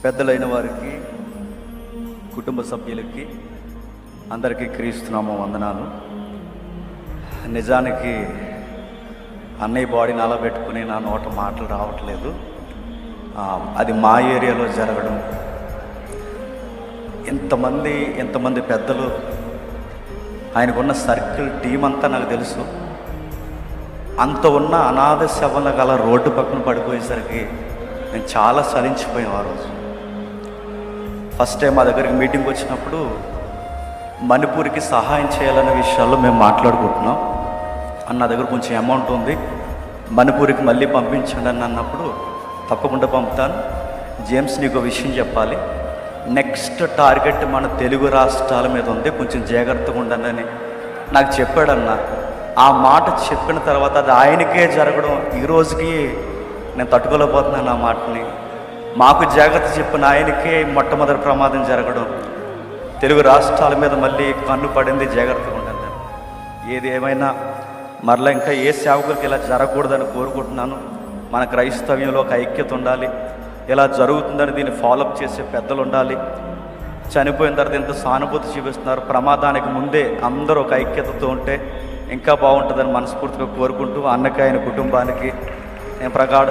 పెద్దలైన వారికి, కుటుంబ సభ్యులకి అందరికీ క్రీస్తునామ వందనాలు. నిజానికి అన్నయ్య బాడీని అలా పెట్టుకుని నా నోట మాటలు రావట్లేదు. అది మా ఏరియాలో జరగడం, ఎంతమంది పెద్దలు, ఆయనకున్న సర్కిల్ టీం అంతా నాకు తెలుసు. అంత ఉన్న అనాథ శవల గల రోడ్డు పక్కన పడిపోయేసరికి నేను చాలా చలించిపోయాను. ఆ రోజు ఫస్ట్ టైం మా దగ్గరికి మీటింగ్ వచ్చినప్పుడు మణిపూర్కి సహాయం చేయాలనే విషయాల్లో మేము మాట్లాడుకుంటున్నాం. అన్న దగ్గర కొంచెం అమౌంట్ ఉంది, మణిపూర్కి మళ్ళీ పంపించండి అని అన్నప్పుడు తప్పకుండా పంపుతాను. జేమ్స్, నీకు విషయం చెప్పాలి, నెక్స్ట్ టార్గెట్ మన తెలుగు రాష్ట్రాల మీద ఉంది, కొంచెం జాగ్రత్తగా ఉండండి నాకు చెప్పాడన్న. ఆ మాట చెప్పిన తర్వాత అది ఆయనకే జరగడం, ఈ రోజుకి నేను తట్టుకోలేకపోతున్నాను ఆ మాటని. మాకు జాగ్రత్త చెప్పిన ఆయనకే మొట్టమొదటి ప్రమాదం జరగడం, తెలుగు రాష్ట్రాల మీద మళ్ళీ కన్ను పడింది, జాగ్రత్తగా ఉండండి. ఏది ఏమైనా మరలా ఇంకా ఏ సేవకులకి ఇలా జరగకూడదని కోరుకుంటున్నాను. మన క్రైస్తవ్యంలో ఒక ఐక్యత ఉండాలి. ఇలా జరుగుతుందని దీన్ని ఫాలోఅప్ చేసే పెద్దలు ఉండాలి. చనిపోయిన తర్వాత ఎంత సానుభూతి చూపిస్తున్నారు. ప్రమాదానికి ముందే అందరూ ఒక ఐక్యతతో ఉంటే ఇంకా బాగుంటుందని మనస్ఫూర్తిగా కోరుకుంటూ అన్నకి, ఆయన కుటుంబానికి నేను ప్రగాఢ